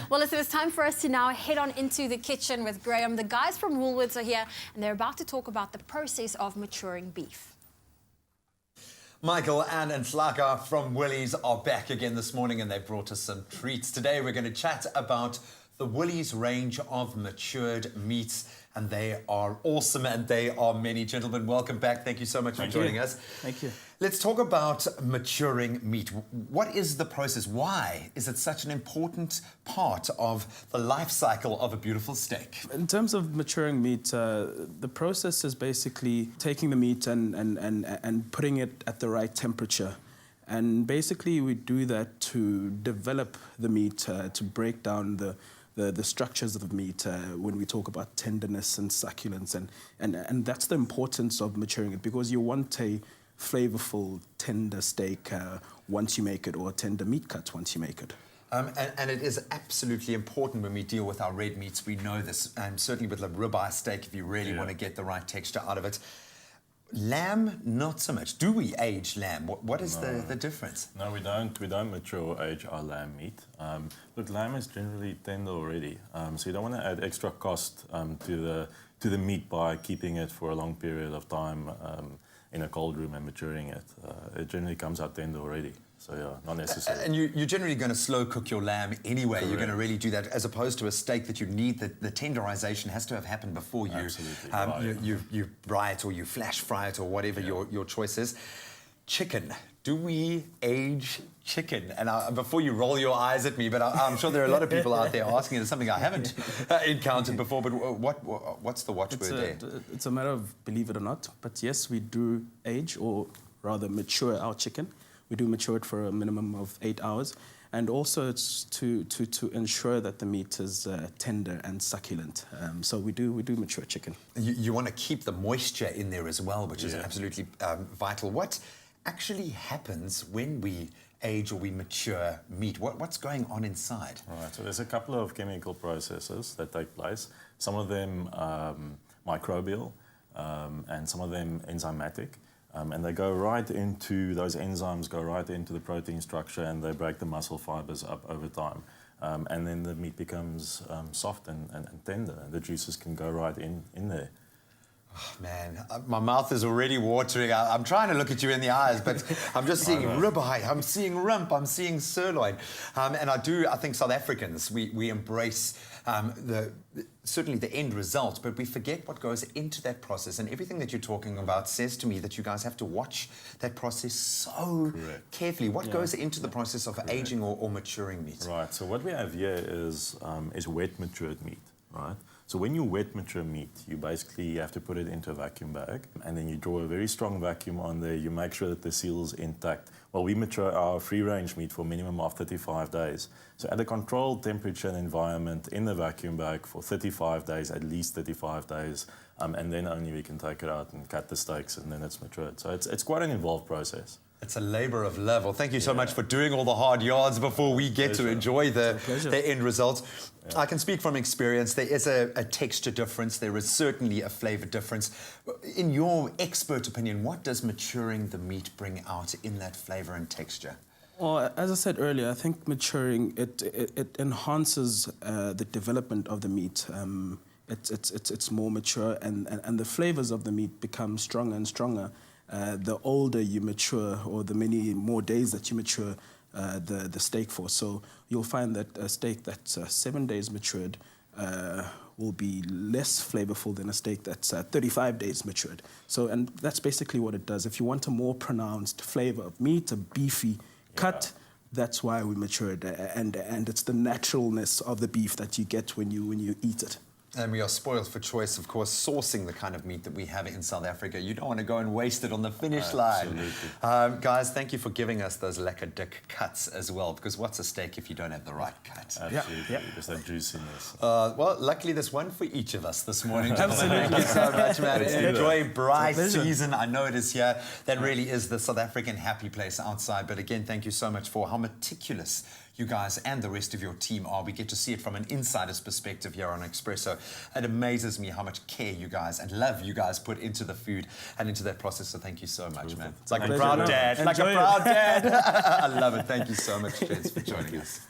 Well, listen, it's time for us to now head on into the kitchen with Graeme. The guys from Woolworths are here, and they're about to talk about the process of maturing beef. Michael and Nhlaka from Woolies are back again this morning, and they've brought us some treats. Today we're going to chat about the Woolies range of matured meats, and they are awesome and they are many. Gentlemen, welcome back. Thank you so much for joining us. Thank you. Let's talk about maturing meat. What is the process? Why is it such an important part of the life cycle of a beautiful steak? In terms of maturing meat, the process is basically taking the meat and putting it at the right temperature. And basically we do that to develop the meat, to break down the structures of the meat when we talk about tenderness and succulence. And that's the importance of maturing it, because you want a flavorful, tender steak once you make it, or a tender meat cut once you make it. And it is absolutely important when we deal with our red meats. We know this, and certainly with a ribeye steak, if you really want to get the right texture out of it. Lamb, not so much. Do we age lamb? What is the difference? No, we don't. We don't mature or age our lamb meat. Look, lamb is generally tender already, so you don't want to add extra cost to the meat by keeping it for a long period of time in a cold room and maturing it. It generally comes out tender already. So yeah, not necessary. And you're generally going to slow cook your lamb anyway. Correct. You're going to really do that, as opposed to a steak that you need. The tenderization has to have happened before you you fry it, or you flash fry it, or whatever your choice is. Chicken. Do we age chicken? And before you roll your eyes at me, but I'm sure there are a lot of people out there asking. It's something I haven't encountered before. But what's the watchword there? It's a matter of believe it or not. But yes, we do age, or rather mature our chicken. We do mature it for a minimum of 8 hours, and also it's to ensure that the meat is tender and succulent. So we do mature chicken. You want to keep the moisture in there as well, which is absolutely vital. What actually happens when we age or we mature meat? What's going on inside? Right. So there's a couple of chemical processes that take place. Some of them microbial, and some of them enzymatic. And they go right into, those enzymes go right into the protein structure, and they break the muscle fibers up over time. And then the meat becomes soft and tender, and the juices can go right in there. Oh, man, my mouth is already watering. I'm trying to look at you in the eyes, but I'm just seeing ribeye, I'm seeing rump, I'm seeing sirloin. And I think South Africans, we embrace certainly the end result, but we forget what goes into that process. And everything that you're talking about says to me that you guys have to watch that process so carefully. What goes into the process of aging or maturing meat? Right, so what we have here is wet matured meat, right? So when you wet mature meat, you basically have to put it into a vacuum bag, and then you draw a very strong vacuum on there. You make sure that the seal is intact. Well, we mature our free-range meat for a minimum of 35 days. So at a controlled temperature and environment in the vacuum bag for 35 days, at least 35 days, and then only we can take it out and cut the steaks, and then it's matured. So it's quite an involved process. It's a labour of love. Well, thank you so much for doing all the hard yards before we get to enjoy the end results. Yeah. I can speak from experience. There is a texture difference. There is certainly a flavour difference. In your expert opinion, what does maturing the meat bring out in that flavour and texture? Well, as I said earlier, I think maturing, it enhances the development of the meat. It's more mature, and the flavours of the meat become stronger and stronger. The older you mature, or the many more days that you mature the steak for. So you'll find that a steak that's 7 days matured will be less flavorful than a steak that's 35 days matured. So, and that's basically what it does. If you want a more pronounced flavor of meat, a beefy cut, that's why we mature it. And it's the naturalness of the beef that you get when you eat it. And we are spoiled for choice, of course, sourcing the kind of meat that we have in South Africa. You don't want to go and waste it on the finish line. Guys, thank you for giving us those lekker dik cuts as well, because what's a steak if you don't have the right cut? Absolutely. There's that juiciness. Well, luckily there's one for each of us this morning. Absolutely. Thank you so much, man. Enjoy Braai season. I know it is here. That really is the South African happy place outside. But again, thank you so much for how meticulous you guys and the rest of your team are. We get to see it from an insider's perspective here on Expresso. It amazes me how much care you guys and love you guys put into the food and into that process. So thank you so much, man. It's like a proud dad. Like a proud dad. I love it. Thank you so much, gents, for joining us.